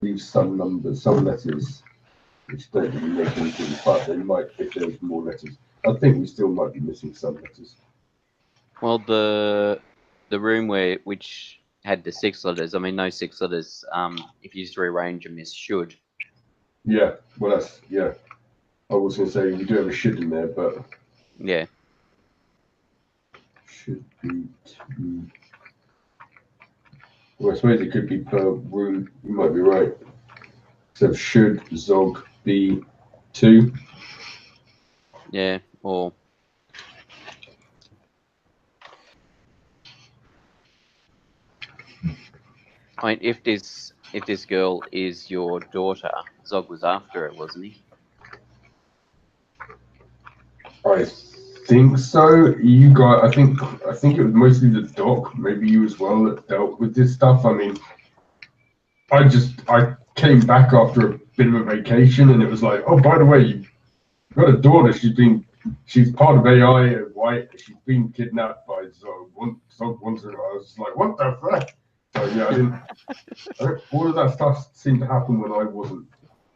leave some numbers, some letters, which don't really make anything, but they might if there's more letters. I think we still might be missing some letters. Well, the room which had the 6 letters, I mean, those 6 letters, if you just rearrange them, is should. Yeah, well, that's, yeah. I was going to say we do have a should in there, but... Yeah. Should be 2. Well, I suppose it could be per room. You might be right. So should Zog be 2? Yeah, or... I mean, if this girl is your daughter, Zog was after it, wasn't he? I think so. You guys, I think it was mostly the doc, maybe you as well, that dealt with this stuff. I mean, I came back after a bit of a vacation, and it was like, oh, by the way, you've got a daughter. She's part of AI and white. She's been kidnapped by Zog. Zog wants her. I was like, what the fuck? So yeah, I didn't. All of that stuff seemed to happen when I wasn't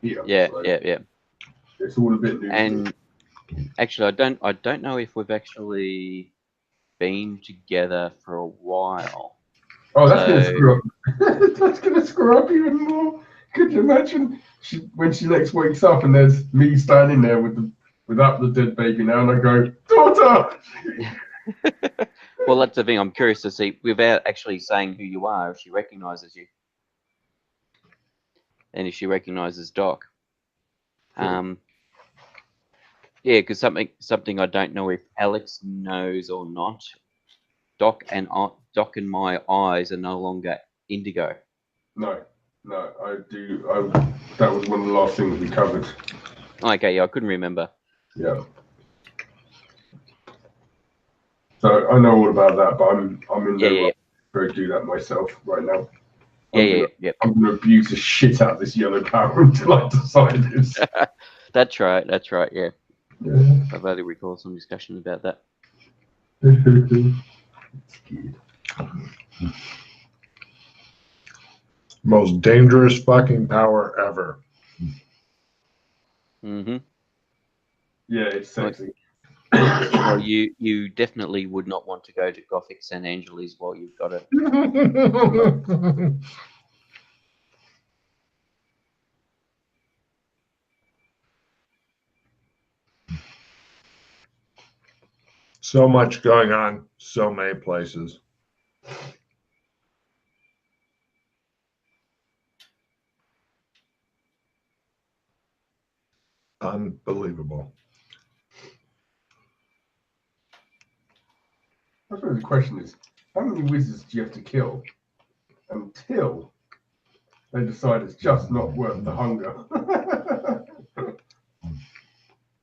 here. Yeah, so yeah. It's all a bit new. And actually, I don't know if we've actually been together for a while. Oh, that's gonna screw up. That's gonna screw up even more. Could you imagine when she next wakes up and there's me standing there without the dead baby now, and I go, daughter. Well, that's the thing. I'm curious to see, without actually saying who you are, if she recognizes you, and if she recognizes Doc. Cool. Yeah, because something I don't know if Alex knows or not. Doc and my eyes are no longer indigo. No, I do. That was one of the last things we covered. Okay, yeah, I couldn't remember. Yeah. So I know all about that, but I'm in no rush to go do that myself right now. Yeah. I'm gonna abuse the shit out of this yellow power until I decide this. That's right. Yeah. I vaguely recall some discussion about that. Most dangerous fucking power ever. Mm-hmm. Yeah, it's sexy. Well, you definitely would not want to go to Gothic San Angeles while you've got it. So much going on, so many places. Unbelievable. I suppose the question is, how many wizards do you have to kill until they decide it's just not worth the hunger?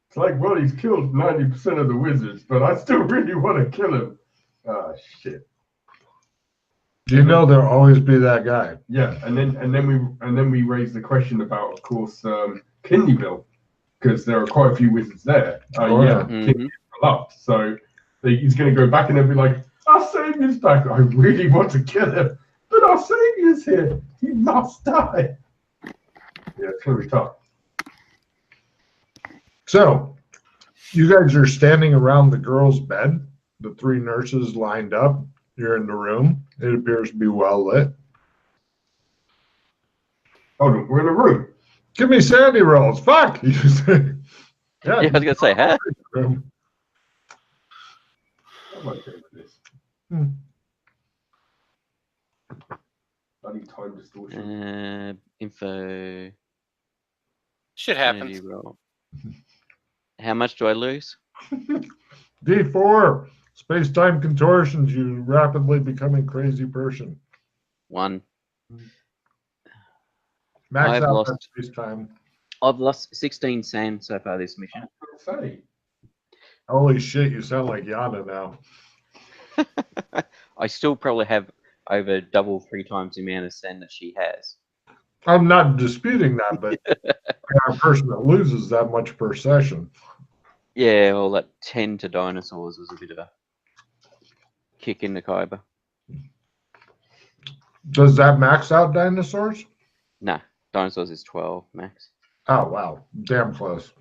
It's like, well, he's killed 90% of the wizards, but I still really want to kill him. Ah, shit. You know there'll always be that guy. Yeah, and then we raise the question about, of course, Kidneyville, because there are quite a few wizards there. Kidneyville loved. So he's going to go back and they'll be like, our savior's back. I really want to kill him, but our savior's here. He must die. Yeah, it's going to be tough. So, you guys are standing around the girl's bed, the 3 nurses lined up. You're in the room. It appears to be well lit. Oh, we're in a room. Give me sandy rolls. Fuck! Yeah, I was going to say, huh? I'm okay with this. Bloody time distortion. Info. Shit happens. How much do I lose? D4. Space-time contortions. You rapidly becoming crazy person. 1. Max out that space-time. I've lost 16 sand so far this mission. Holy shit, you sound like Yana now. I still probably have over double 3 times the amount of sand that she has. I'm not disputing that, but a person that loses that much per session. Yeah, well, that 10 to dinosaurs was a bit of a kick in the Kyber. Does that max out dinosaurs? Nah, Dinosaurs is 12 max. Oh, wow. Damn close.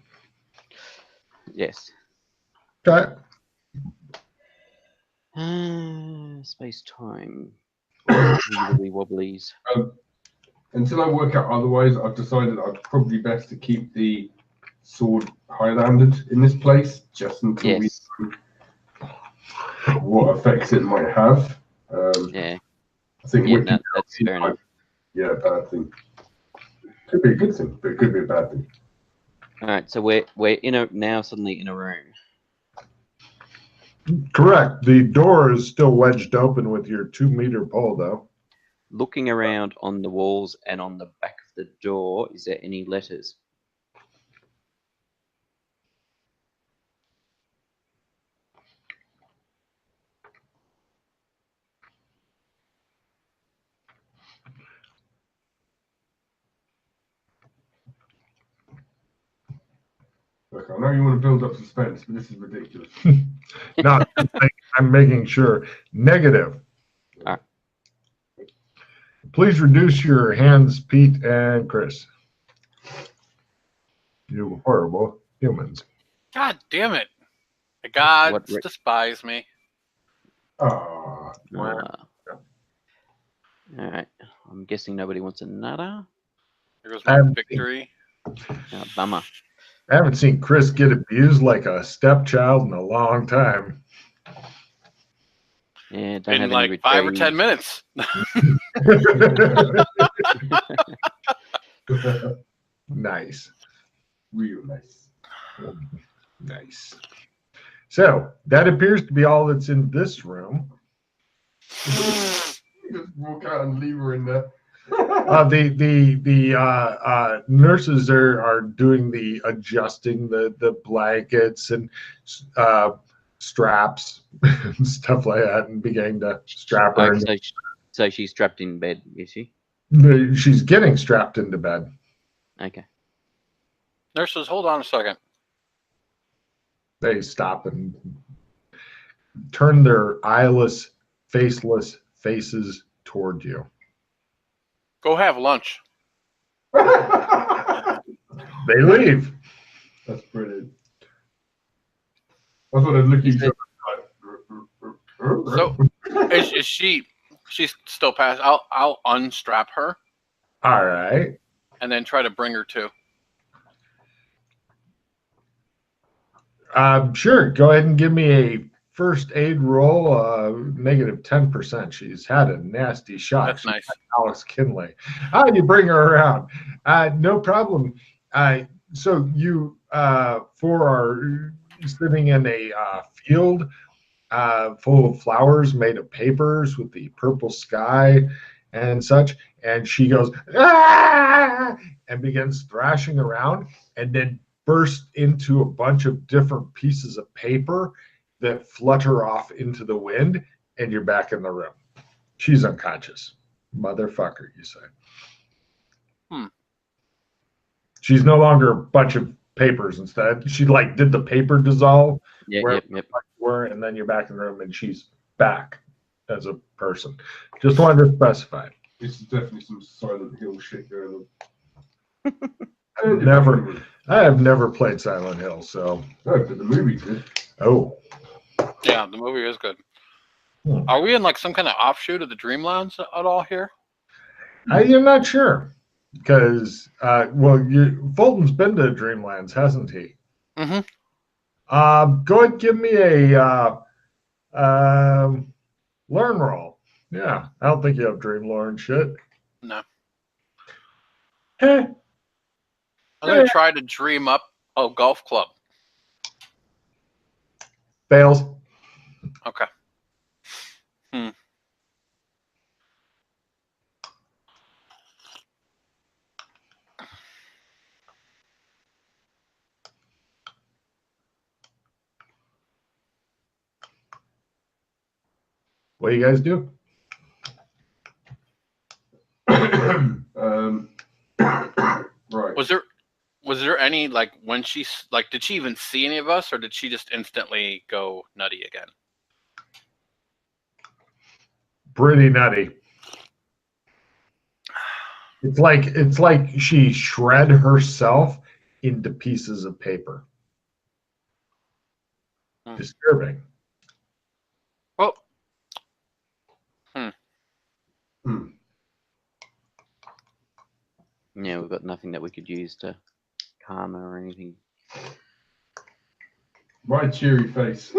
Yes. Okay. Space time. Wibbly wobblies. Until I work out otherwise, I've decided I'd probably best to keep the sword high-landed in this place, just until we know what effects it might have. Yeah. I think Yeah, that's fair enough. Yeah, bad thing. Could be a good thing, but it could be a bad thing. All right, so we're now suddenly in a room. Correct. The door is still wedged open with your 2-meter pole, though. Looking around on the walls and on the back of the door, is there any letters? Look, I know you want to build up suspense, but this is ridiculous. No, I'm making sure. Negative. All right. Please reduce your hands, Pete and Chris. You horrible humans. God damn it. The gods What despise me. Ah, All right. I'm guessing nobody wants a nada. There goes my victory. Bummer. I haven't seen Chris get abused like a stepchild in a long time. Yeah, don't In have like any 5 or 10 minutes. Nice. real nice. Nice. So that appears to be all that's in this room. Just walk out and leave her in there. The nurses are doing the adjusting the blankets and straps and stuff like that, and beginning to strap her. So she's trapped in bed, is she? She's getting strapped into bed. Okay. Nurses, hold on a second. They stop and turn their eyeless, faceless faces toward you. Go have lunch. They leave. That's brilliant. I thought I'd look at each other like. So, is she's still passed? I'll unstrap her All right. and then try to bring her to. Sure. Go ahead and give me a first aid roll. Negative 10%. She's had a nasty shock. That's nice. Alex Kinley. You bring her around. No problem. So you four are sitting in a field full of flowers made of papers with the purple sky and such. And she goes, ah! And begins thrashing around, and then bursts into a bunch of different pieces of paper that flutter off into the wind, and you're back in the room. She's unconscious. Motherfucker, you say. She's no longer a bunch of papers instead. She did the paper dissolve. Yep. And then you're back in the room, and she's back as a person. Just wanted to specify. This is definitely some Silent Hill shit going on. I have never played Silent Hill, so. No, but the movie's good. Oh. Yeah, the movie is good. Are we in like some kind of offshoot of the Dreamlands at all here? I'm not sure. Because, Fulton's been to Dreamlands, hasn't he? Mm-hmm. Go ahead and give me a learn roll. Yeah, I don't think you have dream lore and shit. No. Hey. I'm going to try to dream up a golf club. Fails. Okay. What do you guys do? Right. Was there any when she's did she even see any of us, or did she just instantly go nutty again? Pretty nutty. It's like she shred herself into pieces of paper. Disturbing. Well, Yeah, we've got nothing that we could use to calm her or anything. My cheery face.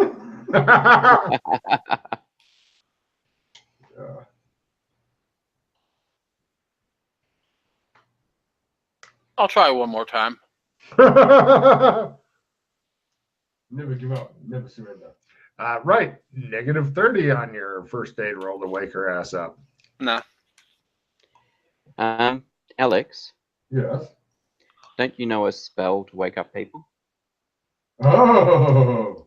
I'll try one more time. Never give up. Never surrender. Right. -30 on your first aid roll to wake her ass up. Nah. Alex, Yes. don't you know a spell to wake up people? Oh.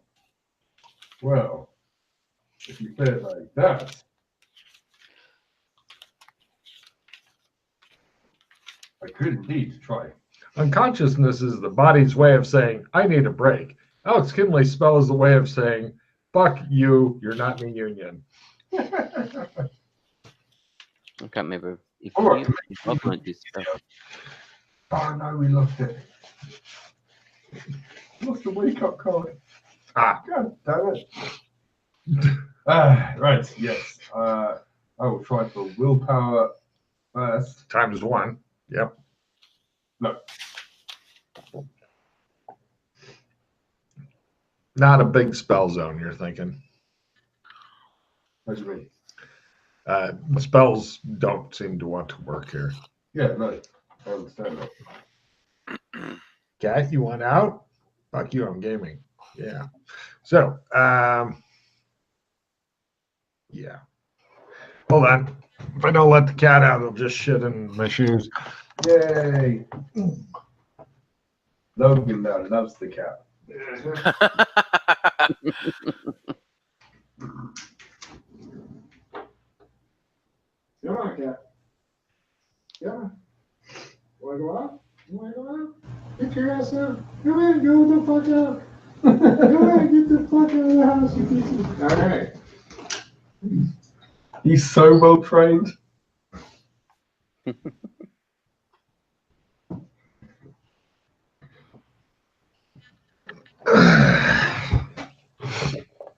Well, if you say it like that, I could indeed try. Unconsciousness is the body's way of saying, I need a break. Alex Kinley's spell is the way of saying, fuck you, you're not in the union. I can't remember if All right, I've learned this spell. Oh no, we lost it. Lost the wake up card. Ah. God damn it. Right, yes. I will try for willpower first. ×1. Yep. No. Not a big spell zone, you're thinking. What do you mean? Spells don't seem to want to work here. Yeah, no. I understand that. Cat, you want out? Fuck you, I'm gaming. Yeah. So, yeah. Hold on. If I don't let the cat out, it'll just shit in my shoes. Yay! Logan now loves the cat. Come on, cat. Yeah. Want to go out? You want to go out? Get your ass out. Come on, go the fuck out. Come on, get the fuck out of the house, you pieces. All right. He's so well trained.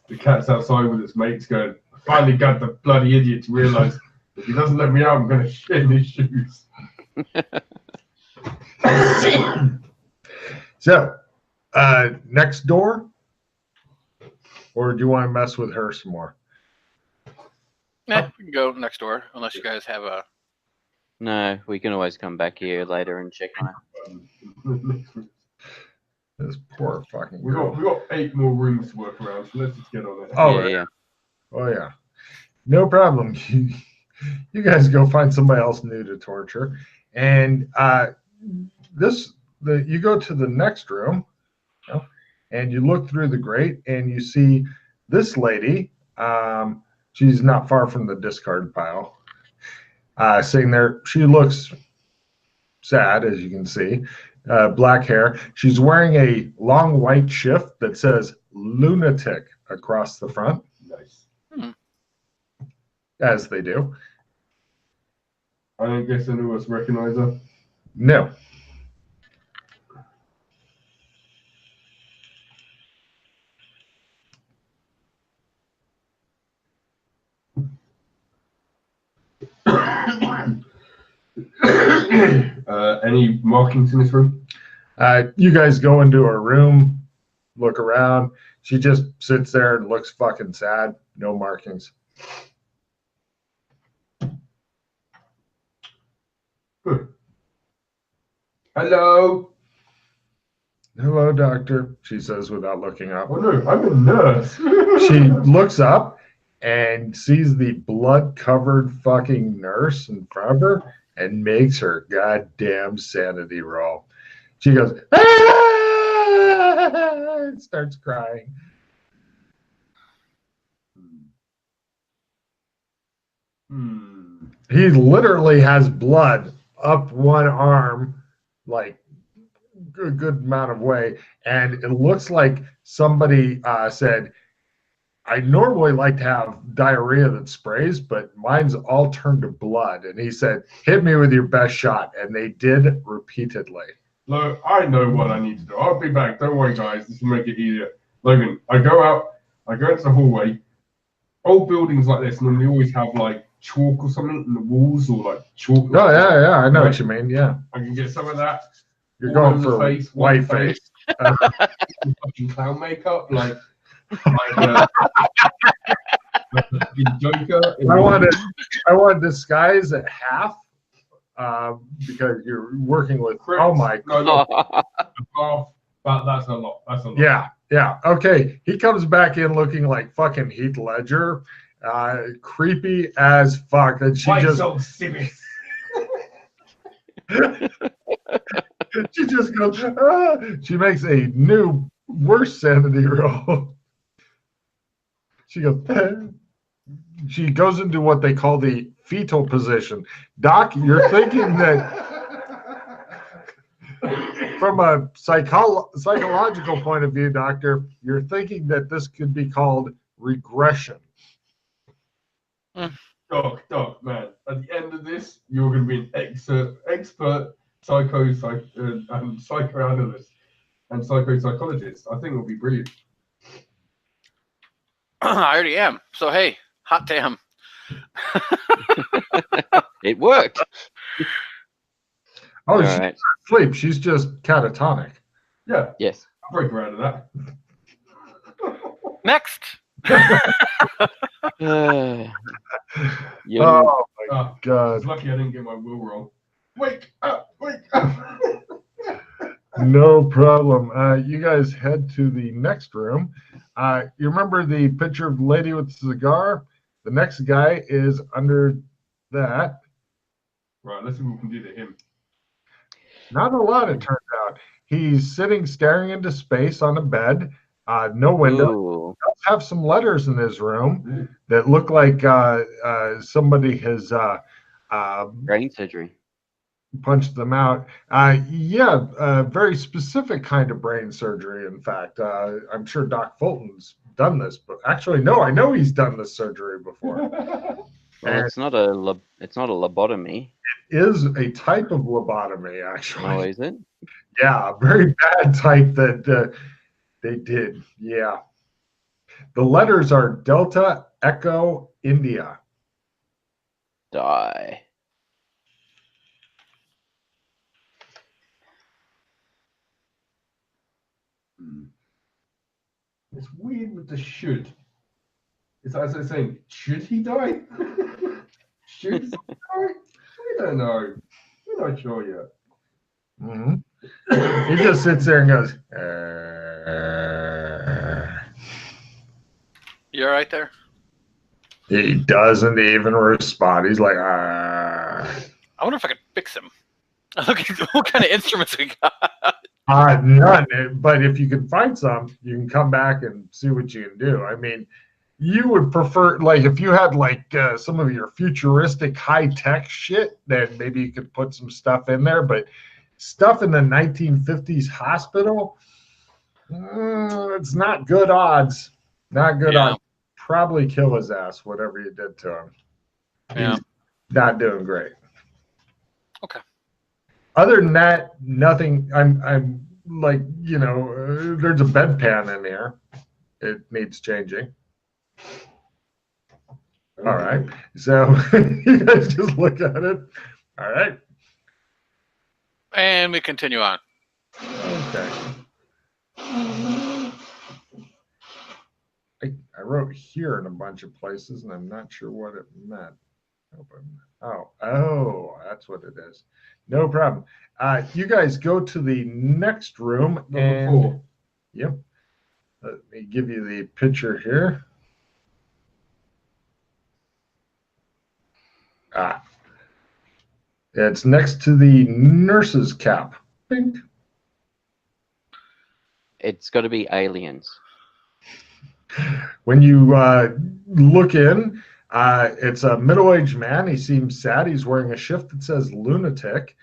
The cat's outside with its mates going, I finally got the bloody idiot to realise if he doesn't let me out, I'm going to shit in his shoes. So, next door? Or do you want to mess with her some more? Nah, we can go next door, unless you guys have a... No, we can always come back here later and check on it. This poor fucking We girl. got 8 more rooms to work around, so let's just get on it. Oh, yeah. Oh, yeah. No problem. You guys go find somebody else new to torture. And you go to the next room, and you look through the grate, and you see this lady. She's not far from the discard pile. Sitting there. She looks sad, as you can see. Black hair. She's wearing a long white shift that says lunatic across the front. Nice. As they do. I don't guess any of us recognize her. No. Any markings in this room? You guys go into her room, look around. She just sits there and looks fucking sad. No markings. Hello. Hello, doctor, she says without looking up. Oh no, I'm a nurse. She looks up and sees the blood-covered fucking nurse in front of her and makes her goddamn sanity roll. She goes, ah! And starts crying. He literally has blood up one arm, like a good amount of way, and it looks like somebody said, I normally like to have diarrhea that sprays, but mine's all turned to blood. And he said, hit me with your best shot. And they did repeatedly. Look, I know what I need to do. I'll be back. Don't worry, guys. This will make it easier. Logan, I go into the hallway. Old buildings like this normally always have like chalk or something in the walls or like chalk. Oh, yeah, I know what you mean. Yeah. I can get some of that. You're going for face, white face. Fucking clown makeup, like Joker. I want to disguise at half because you're working with. Oh my god! But that's a lot. That's a lot. Yeah. Okay, he comes back in looking like fucking Heath Ledger, creepy as fuck. And she just. She just goes. She makes a new worse sanity roll. She goes. She goes into what they call the fetal position. Doc, you're thinking that from a psychological point of view, Doctor, you're thinking that this could be called regression. Doc, man, at the end of this, you're going to be an expert psychoanalyst and psychologist. I think it'll be brilliant. I already am. So, hey, hot damn. It worked. Oh, All she's right. asleep. She's just catatonic. Yeah. Yes. I'll break her out of that. Next. You Oh my god. It's lucky I didn't get my will wrong. Wake up! No problem. You guys head to the next room. You remember the picture of the lady with the cigar? The next guy is under that. Right, let's see what we can do to him. Not a lot, it turns out. He's sitting staring into space on a bed. No window. Ooh. He does have some letters in his room that look like somebody has Brain surgery. punched them out. Very specific kind of brain surgery, in fact. I'm sure Doc Fulton's done this, but actually, no, I know he's done this surgery before. Well, it's not a lobotomy. It is a type of lobotomy, actually. Oh, is it? Yeah, a very bad type that they did. Yeah. The letters are Delta Echo India. Die. It's weird with the should. It's as they're saying, should he die? Should he die? We don't know. We're not sure yet. Mm-hmm. He just sits there and goes, You all right there? He doesn't even respond. He's like, I wonder if I could fix him. Look, what kind of instruments we got? None. But if you can find some, you can come back and see what you can do. I mean, you would prefer, like, if you had, like, some of your futuristic high-tech shit, then maybe you could put some stuff in there. But stuff in the 1950s hospital, it's not good odds. Not good odds. Probably kill his ass, whatever you did to him. Yeah. He's not doing great. Okay. Other than that, nothing. I'm like, there's a bedpan in here. It needs changing. All right. So you guys just look at it. All right. And we continue on. Okay. I wrote here in a bunch of places, and I'm not sure what it meant. Oh, that's what it is. No problem. You guys go to the next room. Number 4. Yep. Let me give you the picture here. It's next to the nurse's cap. Bing. It's got to be aliens. When you look in, it's a middle-aged man. He seems sad. He's wearing a shift that says lunatic.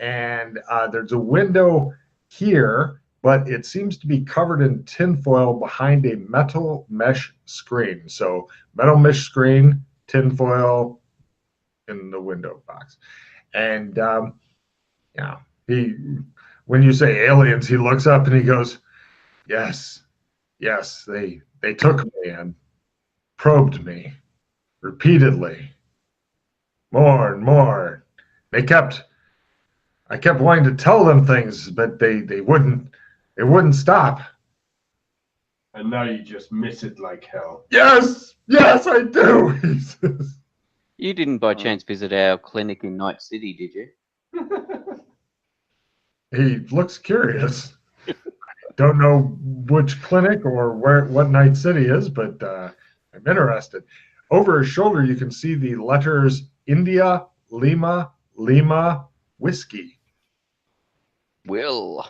And there's a window here but it seems to be covered in tinfoil behind a metal mesh screen. So metal mesh screen, tinfoil in the window box. And yeah, when you say aliens, he looks up and he goes, yes, they took me and probed me repeatedly, more and more. I kept wanting to tell them things, but they wouldn't stop. And now you just miss it like hell. Yes, I do. He says. You didn't by chance visit our clinic in Night City, did you? He looks curious. Don't know which clinic or what Night City is, but I'm interested. Over his shoulder, you can see the letters India, Lima, Whiskey. Will.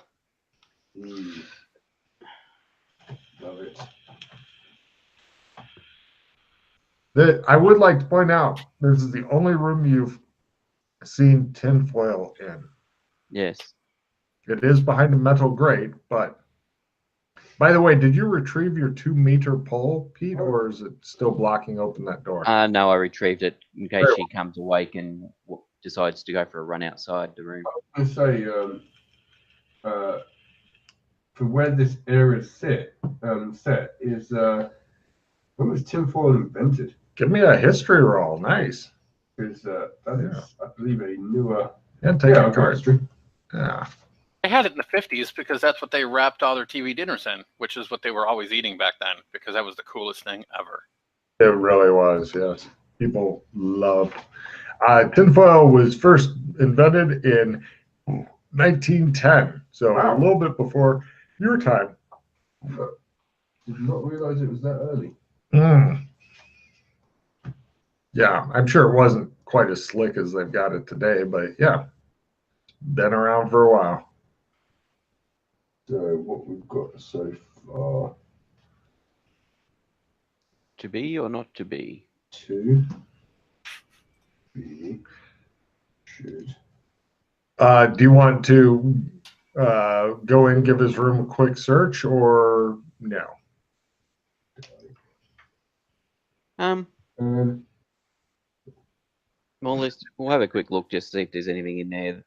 Love it. I would like to point out, this is the only room you've seen tinfoil in. Yes. It is behind a metal grate, but by the way, did you retrieve your 2-meter pole, Pete, or is it still blocking open that door? No, I retrieved it in case she comes awake and decides to go for a run outside the room. I was going to say, for where this area is set is when was tinfoil invented? Give me a history roll. Nice. Because that is, I believe, a newer. And take a card. History. Yeah. They had it in the 50s because that's what they wrapped all their TV dinners in, which is what they were always eating back then, because that was the coolest thing ever. It really was, yes. People loved. Tinfoil was first invented in 1910, so a little bit before your time. Did not realize it was that early. Yeah, I'm sure it wasn't quite as slick as they've got it today, but yeah, been around for a while. So what we've got so far. To be or not to be? To be. Should. Do you want to go in, give his room a quick search, or no? Well, we'll have a quick look just to see if there's anything in there.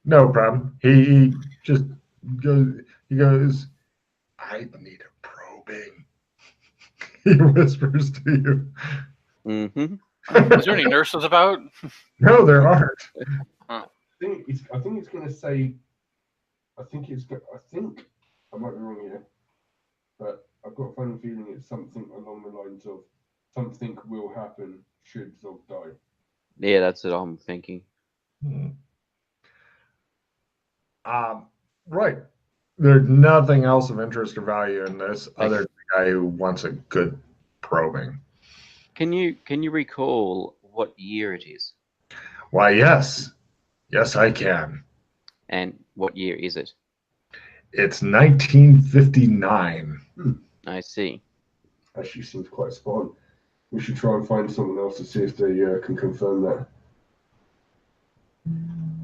No problem. He just goes. He goes, I need a probing. He whispers to you. Mm-hmm. Is there any nurses about? No, there aren't. I think it's going to say. I think I might be wrong here, but I've got a funny feeling it's something along the lines of something will happen should Zog die. Yeah, that's what I'm thinking. Right. There's nothing else of interest or value in this other than the guy who wants a good probing. Can you recall what year it is? Why, yes. Yes, I can. And what year is it? It's 1959. I see. Actually seems quite spot on. We should try and find someone else to see if they can confirm that.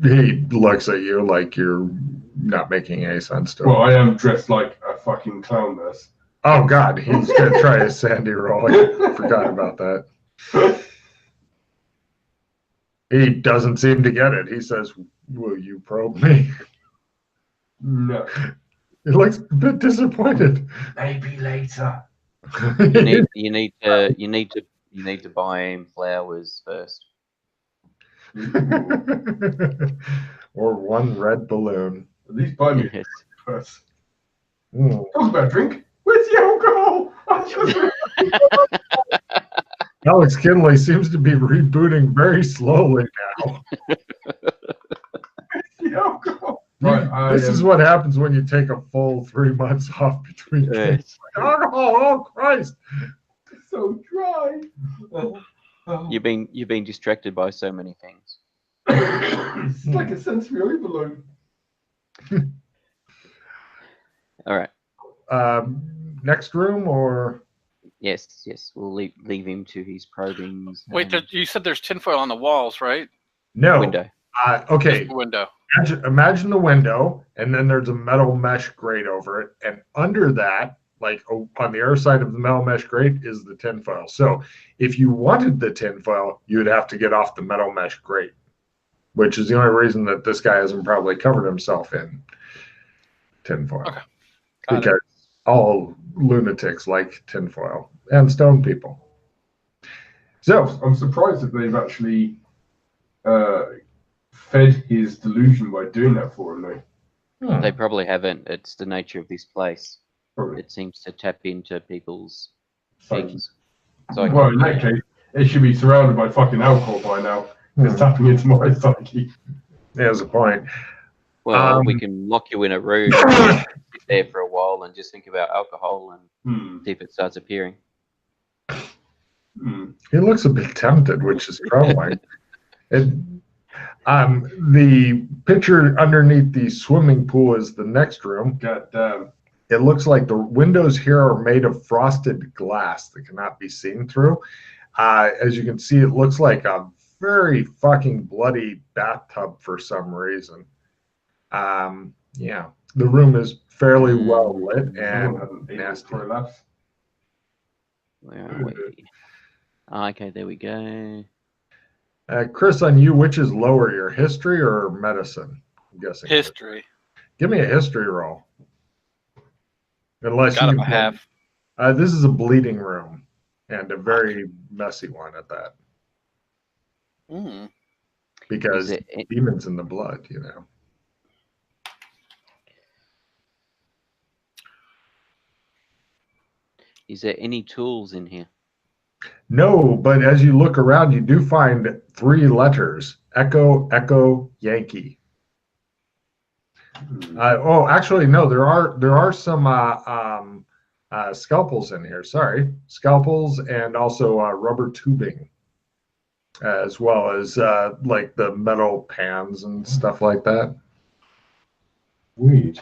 He looks at you like you're not making any sense to him. Well, I am dressed like a fucking clown nurse. Oh, God, he's going to try his Sandy roll. I forgot about that. He doesn't seem to get it. He says, will you probe me? No. He looks a bit disappointed. Maybe later. You need to buy him flowers first. Or one red balloon. At least buy me Yes. first. Talk about drink. Where's the alcohol? Alex Kinley seems to be rebooting very slowly now. Where's the alcohol? Right, This is what happens when you take a full 3 months off between games. Alcohol, oh Christ! It's so dry. You've been distracted by so many things. It's like a sensory overload. All right. Next room or? Yes. We'll leave him to his probings. Wait, you said there's tinfoil on the walls, right? No. Window. Okay. Just the window. Imagine the window, and then there's a metal mesh grate over it, and under that, like on the other side of the metal mesh grate, is the tinfoil. So if you wanted the tinfoil, you would have to get off the metal mesh grate, which is the only reason that this guy hasn't probably covered himself in tinfoil. Okay. Because all lunatics like tinfoil, and stone people. So I'm surprised that they've actually fed his delusion by doing that for him, though. They probably haven't. It's the nature of this place. Probably. It seems to tap into people's Psyche. things. Well, in that case, it should be surrounded by fucking alcohol by now. It's tapping into my psyche. There's a point. Well, we can lock you in a room, sit there for a while, and just think about alcohol and see if it starts appearing. He looks a bit tempted, which is troubling. The picture underneath the swimming pool is the next room. God damn. It looks like the windows here are made of frosted glass that cannot be seen through. As you can see, it looks like a very fucking bloody bathtub for some reason. Yeah, the room is fairly well lit and nasty. Where are we? Okay, there we go. Chris, on you, which is lower, your history or medicine? I'm guessing History. Give me a history roll. Unless Got you a half. This is a bleeding room, and a very messy one at that. Because demons in the blood, you know. Is there any tools in here? No, but as you look around, you do find 3 letters: Echo, Echo, Yankee. Oh, actually, no. There are some scalpels in here. Sorry, scalpels and also rubber tubing, as well as like the metal pans and stuff like that. Weird.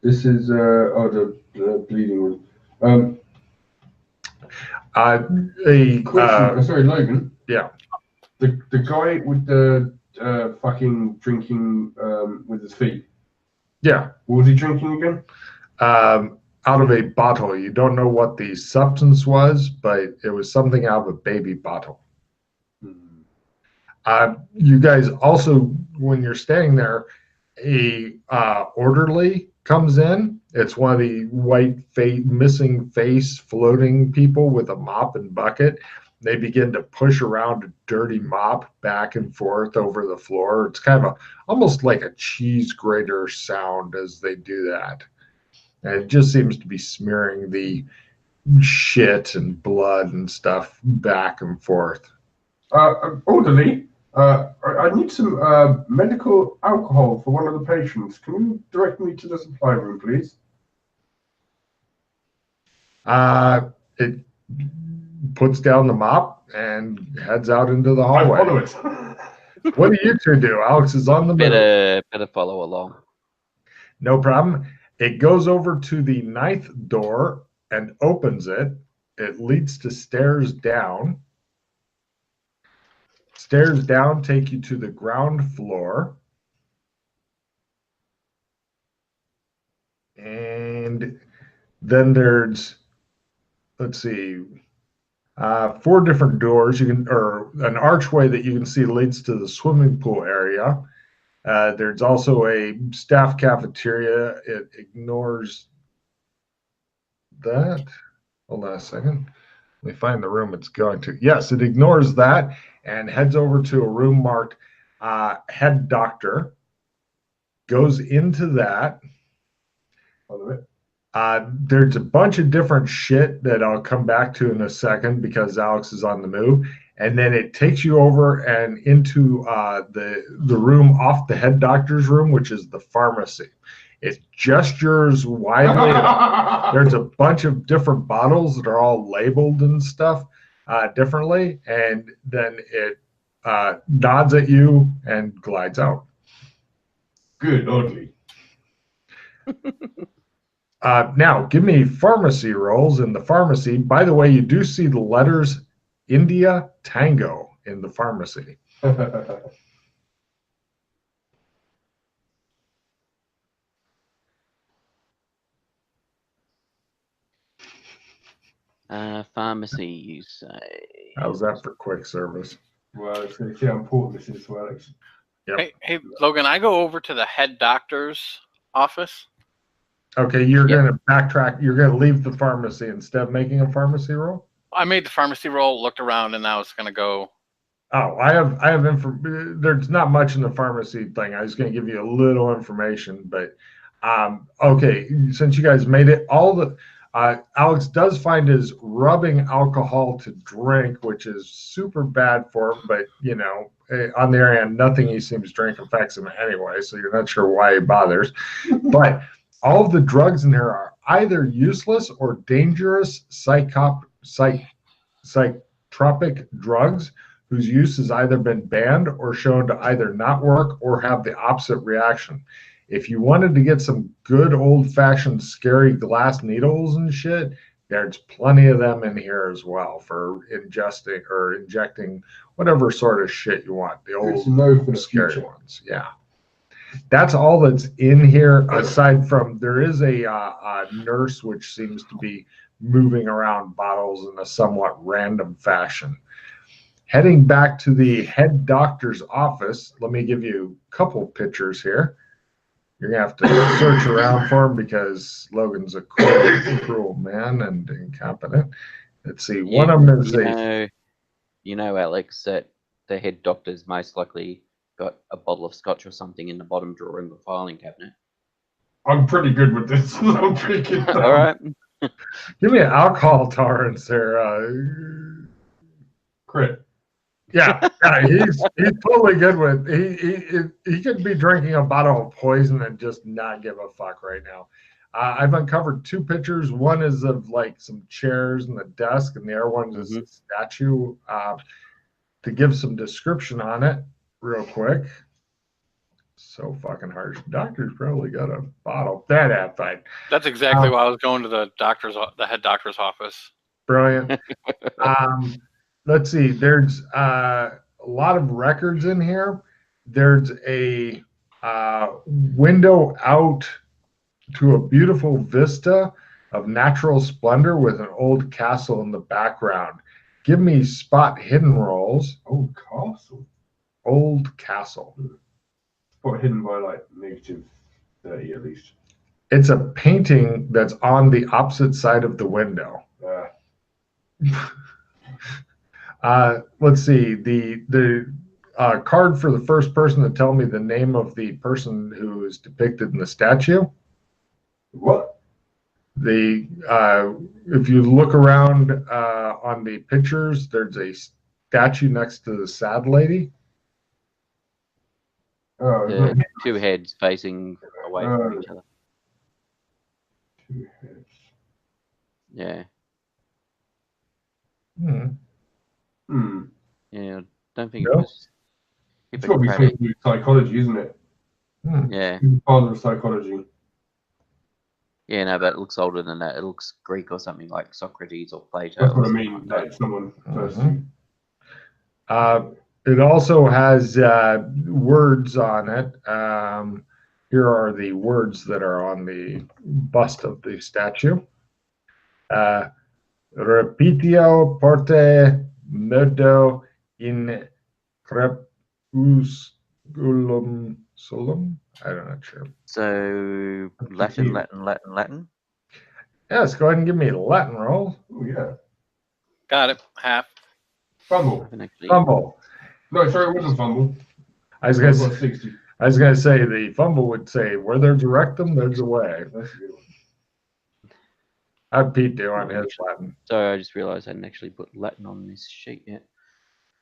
This is the bleeding room. Question. Sorry, Logan. Yeah. The guy with the fucking drinking with his feet. Yeah. What was he drinking again? Out of a bottle. You don't know what the substance was, but it was something out of a baby bottle. You guys also, when you're standing there, a orderly comes in. It's one of the white missing face floating people with a mop and bucket. They begin to push around a dirty mop back and forth over the floor. It's kind of almost like a cheese grater sound as they do that. And it just seems to be smearing the shit and blood and stuff back and forth. Orderly, I need some medical alcohol for one of the patients. Can you direct me to the supply room, please? It puts down the mop and heads out into the hallway. I follow it. What do you two do? Alex is on the move. Better follow along. No problem. It goes over to the 9th door and opens it. It leads to stairs down. Stairs down take you to the ground floor. And then there's, let's see, 4 different doors. Or an archway that you can see leads to the swimming pool area. There's also a staff cafeteria. It ignores that. Hold on a second. Let me find the room it's going to. Yes, it ignores that and heads over to a room marked head doctor. Goes into that. There's a bunch of different shit that I'll come back to in a second because Alex is on the move. And then it takes you over and into the room off the head doctor's room, which is the pharmacy. It gestures widely. There's a bunch of different bottles that are all labeled and stuff differently. And then it nods at you and glides out. Good, oddly. Now, give me pharmacy rolls in the pharmacy. By the way, you do see the letters India Tango in the pharmacy. Pharmacy, you say? How's that for quick service? Well, it's going to see how important this is to Alex. Yep. Hey, Logan, I go over to the head doctor's office. Okay, you're going to backtrack. You're going to leave the pharmacy instead of making a pharmacy roll? I made the pharmacy roll, looked around, and now it's going to go. Oh, I have info. There's not much in the pharmacy thing. I was going to give you a little information, but okay. Since you guys made it, Alex does find his rubbing alcohol to drink, which is super bad for him. But you know, on the other hand, nothing he seems to drink affects him anyway, so you're not sure why he bothers. But all of the drugs in here are either useless or dangerous psychotropic drugs whose use has either been banned or shown to either not work or have the opposite reaction. If you wanted to get some good old-fashioned scary glass needles and shit, there's plenty of them in here as well for ingesting or injecting whatever sort of shit you want. The old scary ones, yeah. That's all that's in here, aside from there is a nurse which seems to be moving around bottles in a somewhat random fashion. Heading back to the head doctor's office, let me give you a couple pictures here. You're going to have to search around for him because Logan's a cruel man and incompetent. Let's see. One of them is You know, Alex, that the head doctor's most likely got a bottle of scotch or something in the bottom drawer in the filing cabinet. I'm pretty good with this. I'm drinking. All right. Give me an alcohol tolerance there. Crit. Yeah, he's totally good with. He could be drinking a bottle of poison and just not give a fuck right now. I've uncovered two pictures. One is of like some chairs and the desk, and the other one is a statue. To give some description on it, real quick. So fucking harsh. Doctor's probably got a bottle. That fine. That's exactly why I was going to the head doctor's office. Brilliant. Let's see. There's a lot of records in here. There's a window out to a beautiful vista of natural splendor with an old castle in the background. Give me spot hidden rolls. Old castle. Old castle. Spot hidden by like negative 30 at least. It's a painting that's on the opposite side of the window. Let's see. The card for the first person to tell me the name of the person who is depicted in the statue. What? If you look around on the pictures, there's a statue next to the sad lady. The two heads facing away from each other. Two heads. Yeah. Yeah, I don't think it was. It's got to be something to do with psychology, isn't it? Yeah. Father of psychology. Yeah, no, but it looks older than that. It looks Greek or something like Socrates or Plato. That's what I mean. Like someone first. It also has words on it. Here are the words that are on the bust of the statue. Repetio porte modo in crepusculum solum. I'm not sure. So Latin. Yes, go ahead and give me a Latin roll. Oh yeah. Got it. Half. Fumble. Fumble. No, sorry, it wasn't fumble. I was gonna say the fumble would say, "Where there's a rectum, there's a way." That's a good one. How'd Pete do on his Latin? Sorry, I just realised I hadn't actually put Latin on this sheet yet.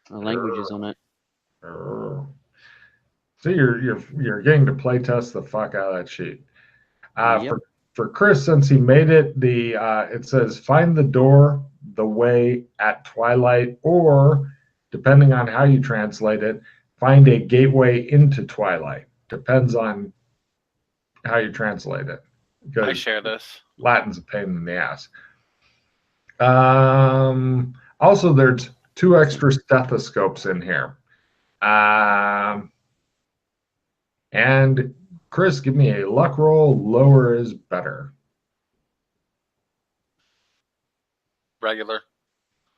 The language is on it. So you're getting to play test the fuck out of that sheet. Yep. For Chris, since he made it, it says find the door, the way at twilight, or depending on how you translate it, find a gateway into twilight. Depends on how you translate it. I share this. Latin's a pain in the ass. Also, there's 2 extra stethoscopes in here. And Chris, give me a luck roll. Lower is better. regular.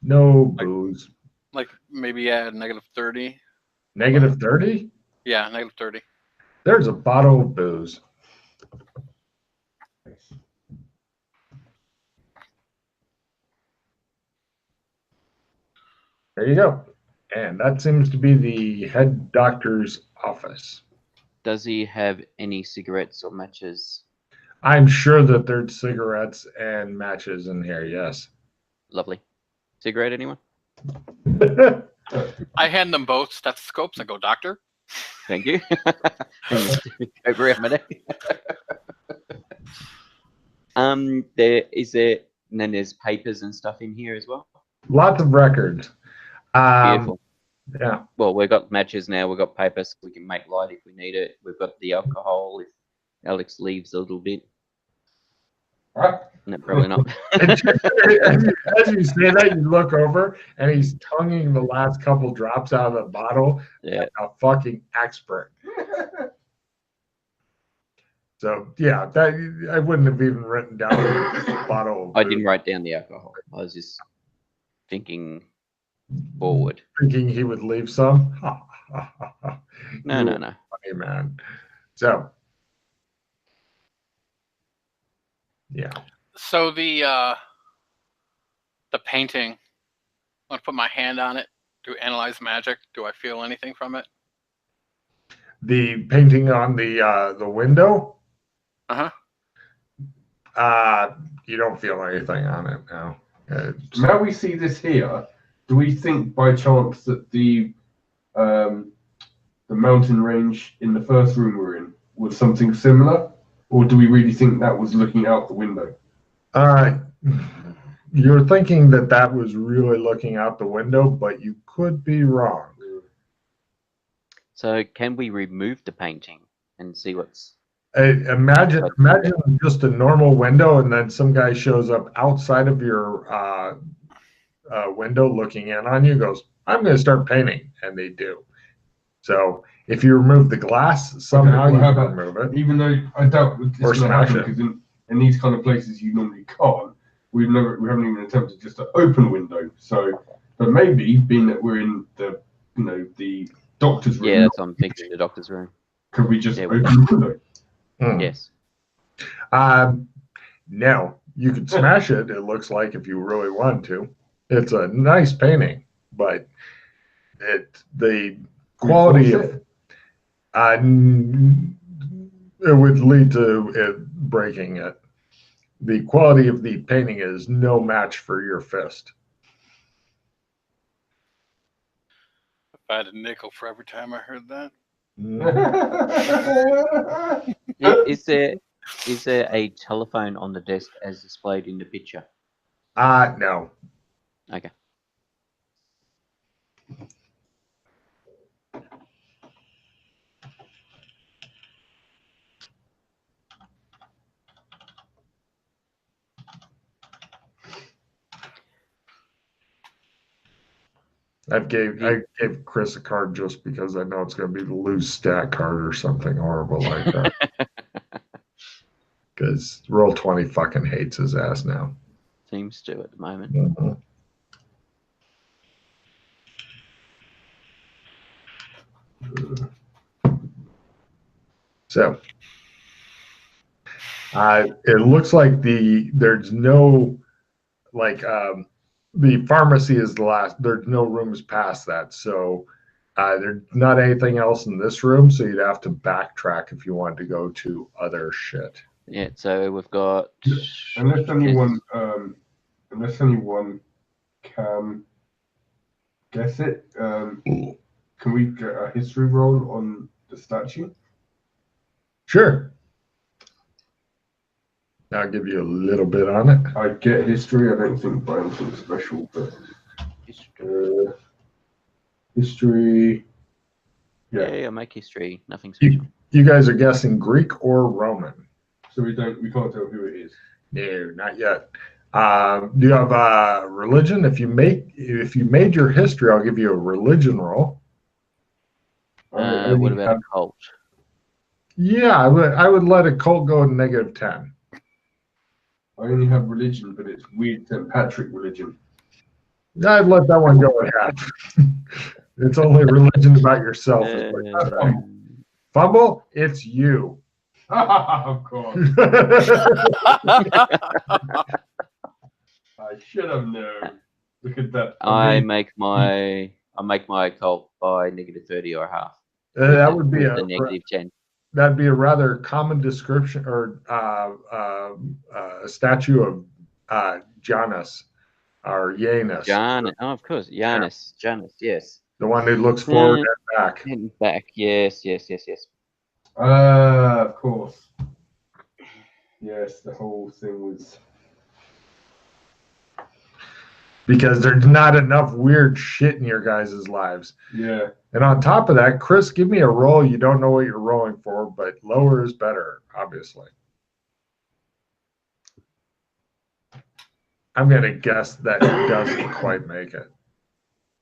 No booze. Like maybe at -30. Negative 30? Yeah, -30. There's a bottle of booze. There you go. And that seems to be the head doctor's office. Does he have any cigarettes or matches? I'm sure that there's cigarettes and matches in here, yes. Lovely. Cigarette, anyone? I hand them both stethoscopes and go, doctor. Thank you. Over a minute. And then there's papers and stuff in here as well. Lots of records. Beautiful. Yeah. Well, we've got matches now. We've got paper, so we can make light if we need it. We've got the alcohol if Alex leaves a little bit. No, probably not. As you say that, you look over and he's tonguing the last couple drops out of the bottle. Yeah. Like a fucking expert. So yeah, that I wouldn't have even written down the bottle. I didn't write down the alcohol. I was just thinking forward. Thinking he would leave some. No. Funny man. So yeah. So the painting, I want to put my hand on it to analyze magic. Do I feel anything from it? The painting on the window. You don't feel anything on it now. Now we see this here. Do we think by chance that the mountain range in the first room we're in was something similar, or do we really think that was looking out the window? You're thinking that was really looking out the window, but you could be wrong. So can we remove the painting and see what's... Imagine just a normal window, and then some guy shows up outside of your window looking in on you, goes, I'm going to start painting, and they do. So if you remove the glass, somehow you can remove it. Even though I doubt it's Or going to smash happen, it. because in these kind of places you normally can't. We haven't even attempted just to open a window. So, but maybe being that we're in the doctor's room. Yeah, that's what I'm thinking. The doctor's room. Could we just open the window? Yes. No, you could smash it. It looks like if you really want to. It's a nice painting, but the quality of it would lead to it breaking it. The quality of the painting is no match for your fist. If I had a nickel for every time I heard that. Is there a telephone on the desk as displayed in the picture? No. Okay. I gave Chris a card just because I know it's going to be the lose stat card or something horrible like that. Because Roll20 fucking hates his ass now. Seems to at the moment. Mm-hmm. So it looks like there's no the pharmacy is the last. There's no rooms past that, so there's not anything else in this room. So you'd have to backtrack if you wanted to go to other shit. Yeah. So we've got. Unless anyone can guess it, can we get a history roll on the statue? Sure. I'll give you a little bit on it. I get history. I don't think by anything special, but history. Yeah, I'll make history. Nothing special. You guys are guessing Greek or Roman? So we can't tell who it is. No, not yet. Do you have religion? If you made your history, I'll give you a religion roll. What about a cult? Yeah, I would let a cult go to -10. I only have religion, but it's weird St. Patrick religion. I'd let that one go at half. It's only religion about yourself. Fumble, it's you. Of course. I should have known. Look at that. I make my occult by -30 or half. That would be a -10. That'd be a rather common description or a statue of Janus or Janus. Janus, oh, of course, Janus. Yeah. Janus, yes. The one who looks forward and back. And back, yes. Of course. Yes, the whole thing was. Because there's not enough weird shit in your guys' lives. Yeah. And on top of that, Chris, give me a roll. You don't know what you're rolling for, but lower is better, obviously. I'm going to guess that it doesn't quite make it.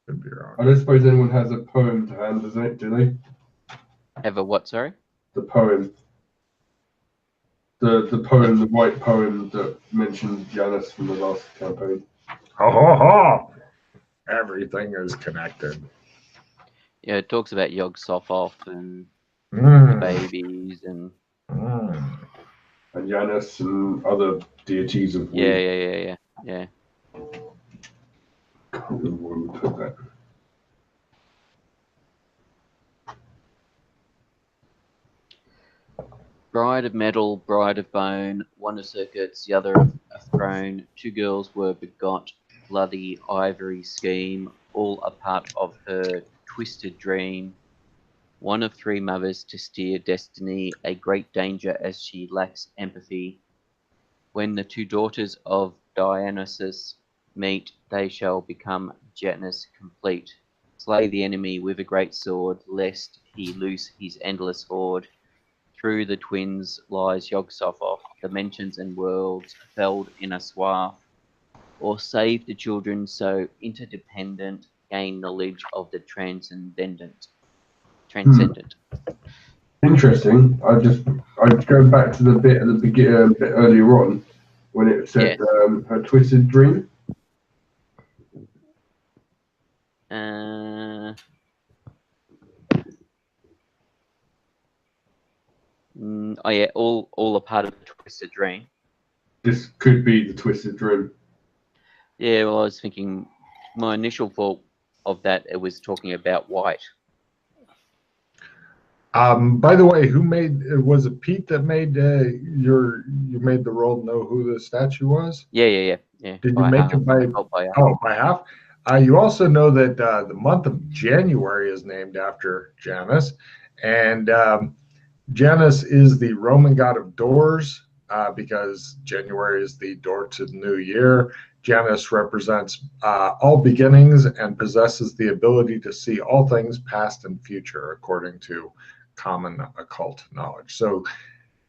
Could be wrong. I don't suppose anyone has a poem to hand, does it? Do they? Have a what, sorry? The poem. The poem, the white poem that mentioned Janus from the last campaign. Ha! Everything is connected. Yeah, it talks about Yog-Sothoth and the babies and Janus and other deities of war. Yeah. Can't remember where we put that. Bride of metal, bride of bone, one of circuits, the other of a throne. 2 girls were begot, bloody ivory scheme, all a part of her twisted dream. One of 3 mothers to steer destiny, a great danger as she lacks empathy. When the 2 daughters of Dionysus meet, they shall become Janus complete. Slay the enemy with a great sword, lest he loose his endless horde. Through the twins lies Yog-Sothoth, dimensions and worlds felled in a swath. Or save the children so interdependent, gain knowledge of the transcendent. Interesting. I'd go back to the bit at the beginning, a bit earlier on, when it said her twisted dream. Oh yeah, all a part of the twisted dream. This could be the twisted dream. Yeah, well, I was thinking, my initial thought of that, it was talking about white. By the way, was it Pete that made you made the roll know who the statue was? Yeah. Did you make it by half? You also know that the month of January is named after Janus, and Janus is the Roman god of doors because January is the door to the new year. Janus represents all beginnings and possesses the ability to see all things past and future, according to common occult knowledge. So,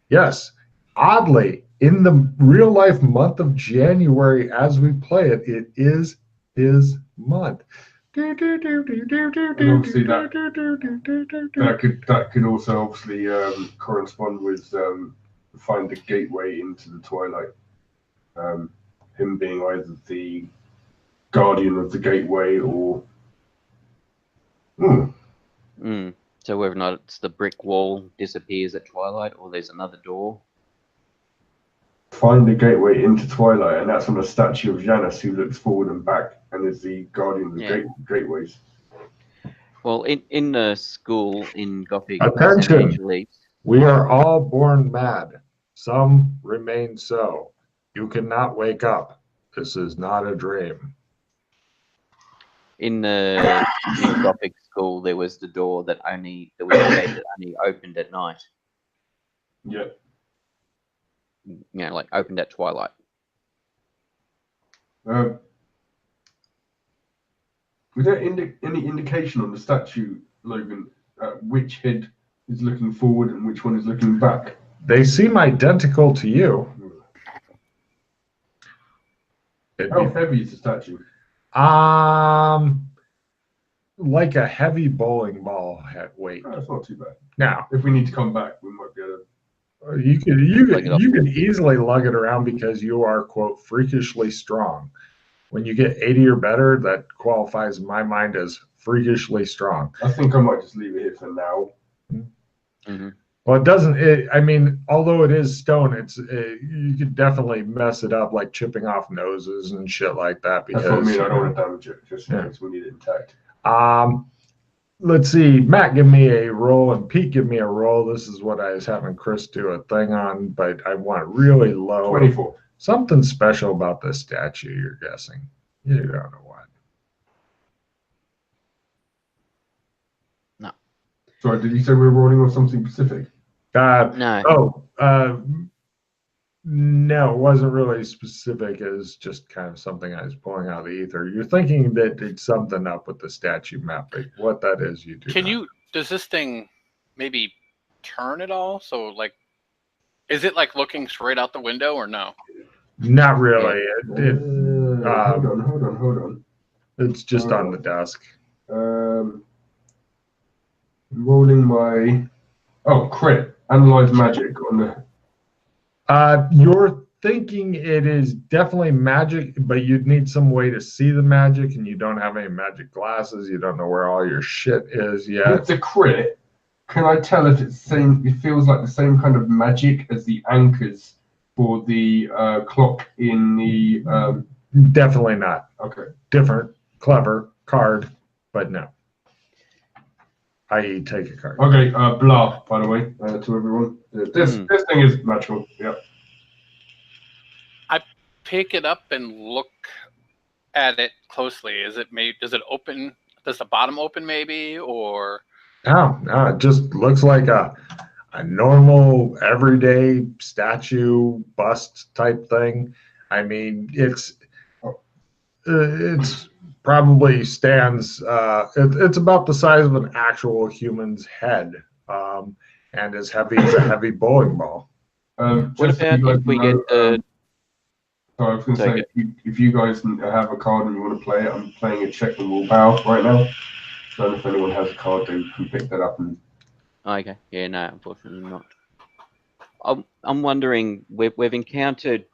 yes, oddly, in the real life month of January, as we play it, it is his month. And obviously that could also obviously correspond with find the gateway into the twilight. Him being either the guardian of the gateway or So whether or not it's the brick wall disappears at twilight or there's another door. Find the gateway into twilight, and that's on a statue of Janus who looks forward and back and is the guardian of the gateways. Well, in the school in Gothic, attention, we are all born mad. Some remain so. You cannot wake up. This is not a dream. In the Gothic school, there was the door that was a gate that only opened at night. Yeah. Like opened at twilight. Was there any indication on the statue, Logan, which head is looking forward and which one is looking back? They seem identical to you. How heavy is the statue? Like a heavy bowling ball weight. Oh, that's not too bad. Now, if we need to come back, we might be able to You could easily lug it around because you are, quote, freakishly strong. When you get 80 or better, that qualifies in my mind as freakishly strong. I think I might just leave it here for now. Mm-hmm. Well, it doesn't. I mean, although it is stone, you could definitely mess it up, like chipping off noses and shit like that. Because that's what I mean. I don't want to damage it just in case we need it intact. Let's see. Matt, give me a roll, and Pete, give me a roll. This is what I was having Chris do a thing on, but I want really low. 24. Something special about this statue. You're guessing. You don't know what. No. Sorry, did you say we were rolling on something specific? No. No, it wasn't really specific. It was just kind of something I was pulling out of the ether. You're thinking that it's something up with the statue mapping. What that is, you do. Does this thing maybe turn at all? So, like, is it like looking straight out the window or no? Not really. Hold on. It's just on the desk. Rolling my... Oh, crit. Analyze magic on the... You're thinking it is definitely magic, but you'd need some way to see the magic, and you don't have any magic glasses. You don't know where all your shit is yet. With the crit, can I tell if it's same? It feels like the same kind of magic as the anchors for the clock in the... Definitely not. Okay. Different, clever card, but no. I.e., take a card. Okay, blah, by the way, to everyone. This thing is magical, yeah. I pick it up and look at it closely. Does it open? Does the bottom open maybe, or? No, it just looks like a normal, everyday statue bust type thing. I mean, it's probably stands, it's about the size of an actual human's head, and as heavy as a heavy bowling ball. What about if we get I was going to say, if you guys have a card and you want to play it, I'm playing a check and will bow right now. So if anyone has a card, they can pick that up. Okay, yeah, no, unfortunately not. I'm wondering, we've encountered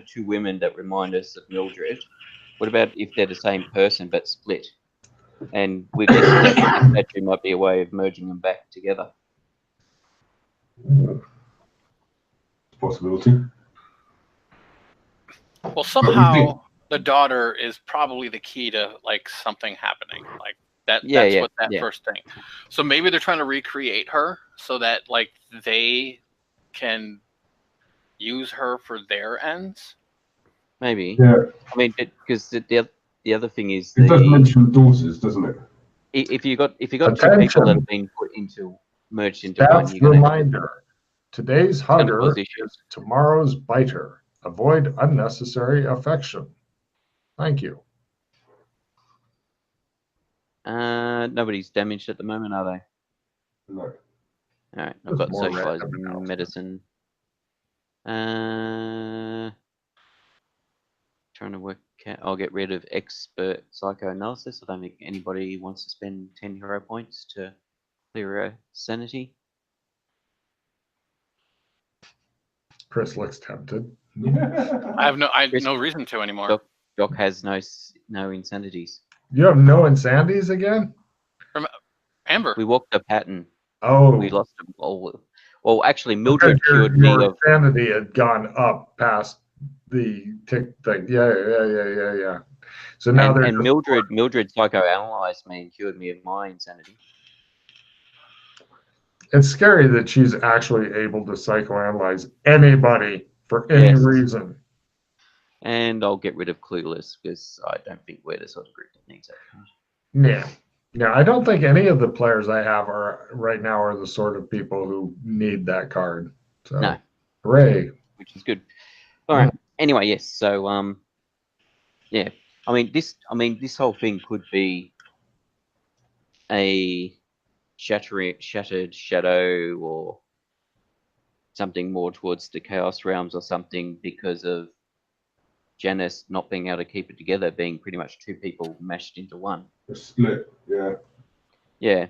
two women that remind us of Mildred. What about if they're the same person but split? And with this statue might be a way of merging them back together. Possibility. Well, somehow the daughter is probably the key to like something happening. Like that's what that first thing. So maybe they're trying to recreate her so that like they can use her for their ends. Maybe. Yeah. I mean, because the other thing is it does mention daughters, doesn't it? If you got two people that have been merged into one, that's reminder. Today's hugger is tomorrow's biter. Avoid unnecessary affection. Thank you. Nobody's damaged at the moment, are they? No. All right, I've got socializing medicine. Trying to work out. I'll get rid of expert psychoanalysis. I don't think anybody wants to spend 10 hero points to clear a sanity. Chris looks tempted. I have no reason to anymore. Doc has no insanities. You have no insanities again? From Amber. We walked a pattern. Oh. We lost them all. Well, actually, Mildred cured me of... insanity had gone up past the tick thing. Yeah. So now and Mildred psychoanalyzed me and cured me of my insanity. It's scary that she's actually able to psychoanalyze anybody for any reason. And I'll get rid of Clueless because I don't think we're the sort of group that needs that. Yeah. Yeah, I don't think any of the players I have right now are the sort of people who need that card. So, no. Hooray. Which is good. All right. Anyway, yes. So, yeah. I mean, this whole thing could be a shattered shadow or something more towards the Chaos Realms or something because of Janice not being able to keep it together, being pretty much two people mashed into one. A split, yeah. Yeah.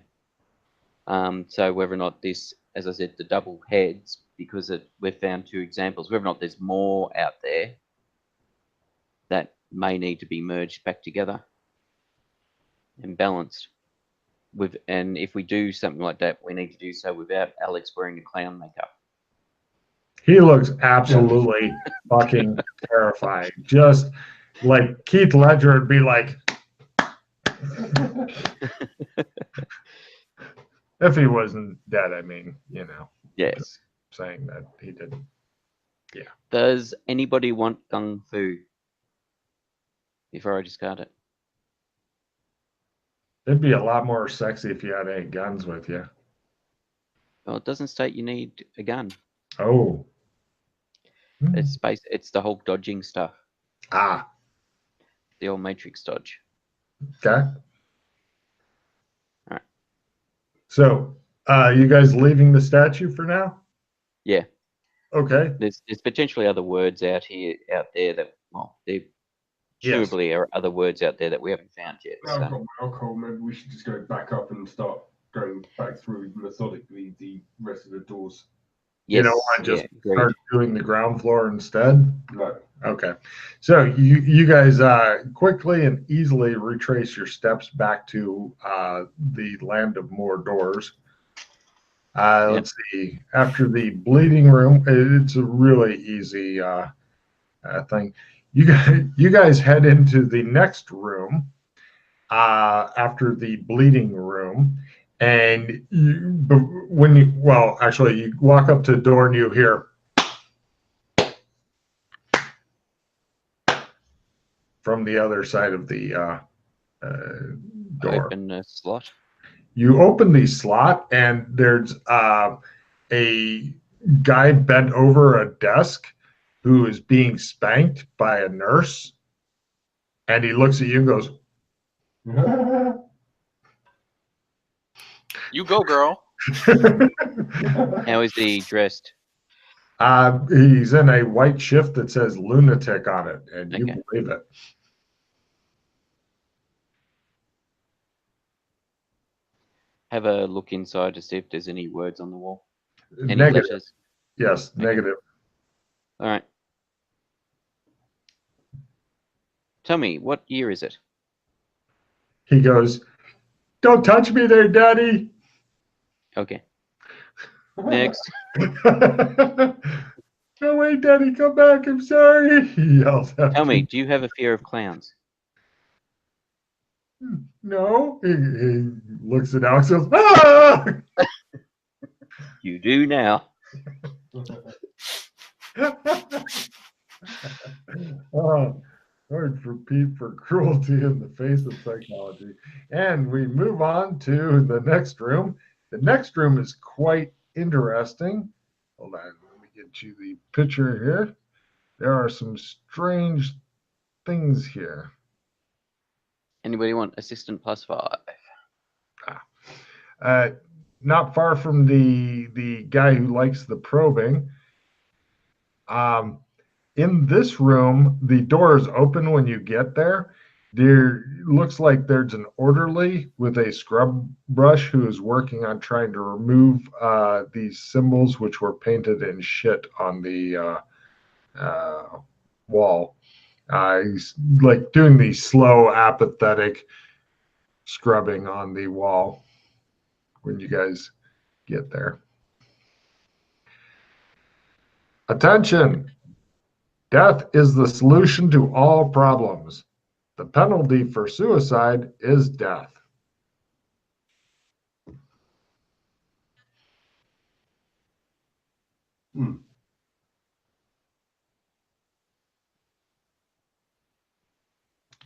So whether or not this, as I said, the double heads because we've found 2 examples. Whether or not there's more out there that may need to be merged back together and balanced. And if we do something like that, we need to do so without Alex wearing the clown makeup. He looks absolutely fucking terrifying. Just like Keith Ledger would be like, if he wasn't dead, I mean, you know. Yes. Saying that he didn't. Yeah. Does anybody want kung fu before I discard it? It'd be a lot more sexy if you had 8 guns with you. Well, it doesn't state you need a gun. Oh. It's the whole dodging stuff. Ah. The old Matrix dodge. Okay. All right. So, you guys leaving the statue for now? Yeah. Okay. There's potentially other words out there that, well, there presumably are other words out there that we haven't found yet. I've got my alcohol. Maybe we should just go back up and start going back through methodically the rest of the doors. Yes, you don't want to just start doing the ground floor instead? No. Okay. So you guys quickly and easily retrace your steps back to the land of more doors. Let's see. After the bleeding room, it's a really easy thing. You guys head into the next room after the bleeding room, and you walk up to the door and you hear from the other side of the door. Open the slot. You open the slot, and there's a guy bent over a desk who is being spanked by a nurse, and he looks at you and goes, "You go, girl." How is he dressed? He's in a white shift that says lunatic on it, and you believe it. Have a look inside to see if there's any words on the wall. Any negative. letters? Yes, negative. All right. Tell me, what year is it? He goes, "Don't touch me there, Daddy." Okay. Next. "No, wait, Daddy, come back. I'm sorry." He yells out. Tell me, do you have a fear of clowns? No. He looks at Alex and goes, "Ah!" You do now. Lord for Pete for cruelty in the face of psychology. And we move on to the next room. The next room is quite interesting. Hold on, let me get you the picture here. There are some strange things here. Anybody want assistant +5? Not far from the guy who likes the probing. In this room, the door is open when you get there. There looks like there's an orderly with a scrub brush who is working on trying to remove these symbols which were painted in shit on the wall. He's like doing the slow, apathetic scrubbing on the wall when you guys get there. Attention! Death is the solution to all problems. The penalty for suicide is death.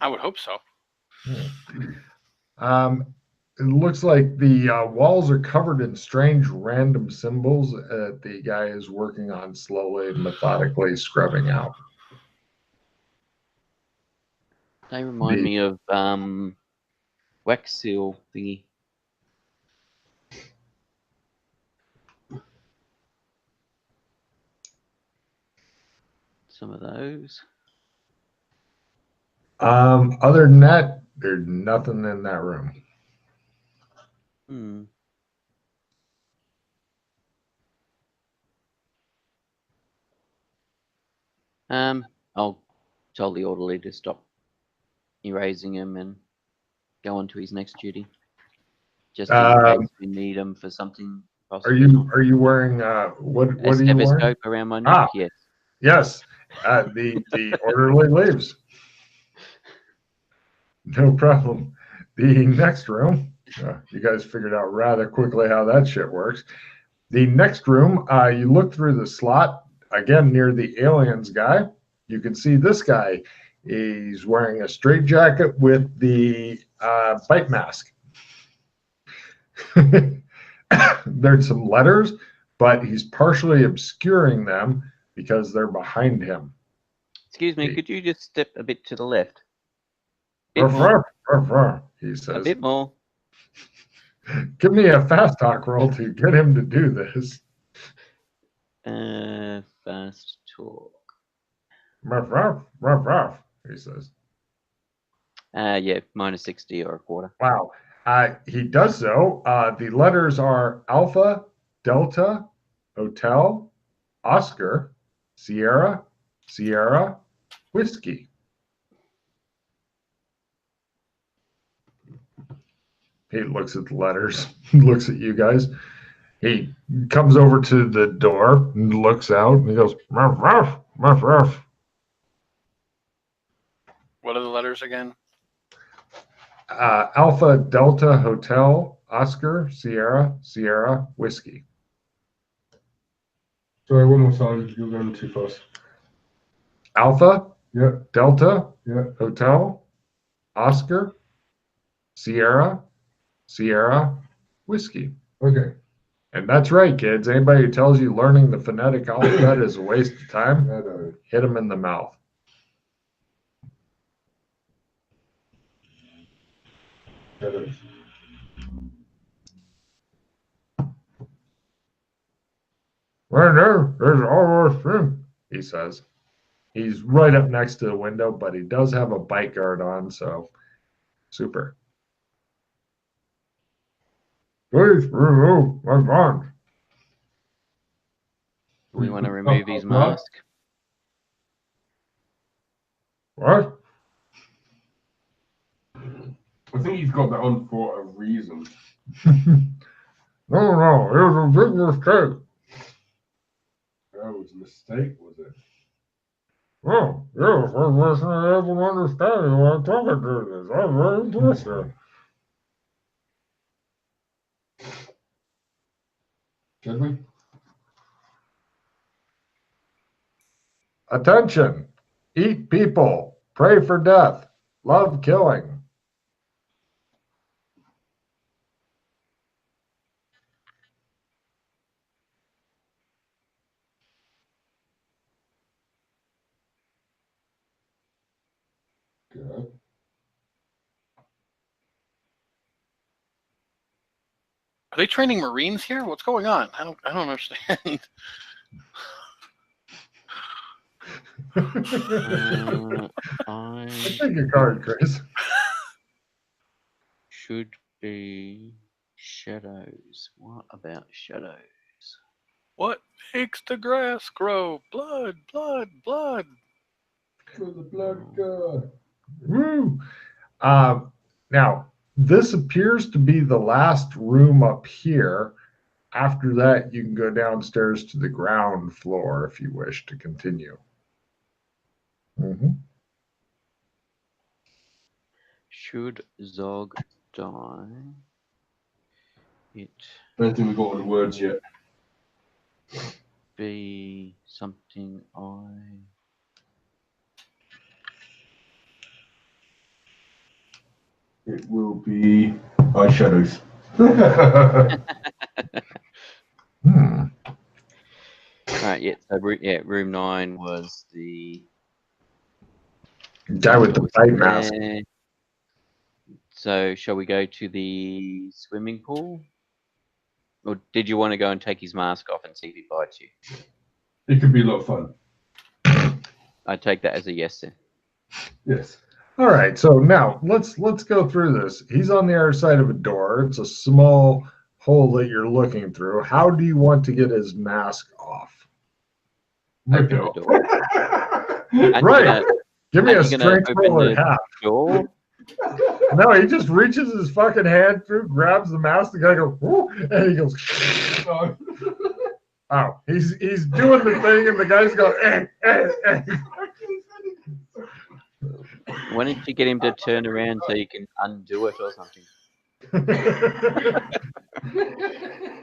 I would hope so. It looks like the walls are covered in strange random symbols that the guy is working on slowly and methodically scrubbing out. They remind me of wax seal thingy. Some of those. Other than that, there's nothing in that room. I'll tell the orderly to stop erasing him and go on to his next duty. Just in case we need him for something possible. Are you wearing what are you wearing? Stethoscope around my neck? Yes. Yes. The orderly leaves. No problem. The next room, you guys figured out rather quickly how that shit works. The next room, you look through the slot, again, near the aliens guy. You can see this guy. He's wearing a straitjacket with the bite mask. There's some letters, but he's partially obscuring them because they're behind him. Excuse me, could you just step a bit to the left? He says. A bit more. Give me a fast talk roll to get him to do this. Fast talk. He says. Yeah, -60 or a quarter. Wow. He does so. The letters are Alpha, Delta, Hotel, Oscar, Sierra, Sierra, Whiskey. He looks at the letters, looks at you guys. He comes over to the door and looks out and he goes, ruff, ruff, ruff, ruff. What are the letters again? Alpha, Delta, Hotel, Oscar, Sierra, Sierra, Whiskey. Sorry, one more time. You're going too fast. Alpha, yeah. Delta, yeah. Hotel, Oscar, Sierra, Sierra, Whiskey. Okay. And that's right, kids. Anybody who tells you learning the phonetic alphabet is a waste of time, hit them in the mouth. There's almost him, he says. He's right up next to the window, but he does have a bite guard on, so super. Please remove my bond. We want to remove his mask. What? I think he's got that on for a reason. No, it was a big mistake. That was a mistake, was it? Oh, yeah, first person I ever understand when I'm talking to this. I'm very interested. Should we? Attention! Eat people. Pray for death. Love killing. Good. Are they training Marines here? What's going on? I don't understand. I take your card, Chris. Should be shadows. What about shadows? What makes the grass grow? Blood, blood, blood. For the blood god. Woo! Now, this appears to be the last room up here. After that, you can go downstairs to the ground floor if you wish to continue. Mm-hmm. Should Zog die? It I don't think we've got all the words yet. Be something It will be eyeshadows. Right, yeah, so room 9 was the guy with the bite mask. So shall we go to the swimming pool? Or did you want to go and take his mask off and see if he bites you? It could be a lot of fun. I take that as a yes then. Yes. All right, so now let's go through this. He's on the other side of a door. It's a small hole that you're looking through. How do you want to get his mask off? Rip it off. Right. Give me a strength roll at half. Door? No, he just reaches his fucking hand through, grabs the mask. The guy goes, whoo, and he goes. Oh, he's doing the thing, and the guy's going. Why don't you get him to turn around so you can undo it or something?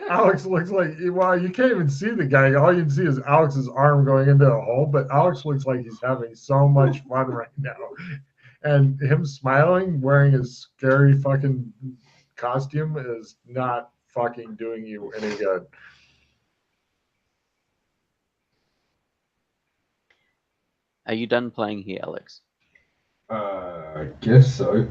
Alex looks like, well, you can't even see the guy. All you can see is Alex's arm going into a hole, but Alex looks like he's having so much fun right now. And him smiling, wearing his scary fucking costume is not fucking doing you any good. Are you done playing here, Alex? I guess so.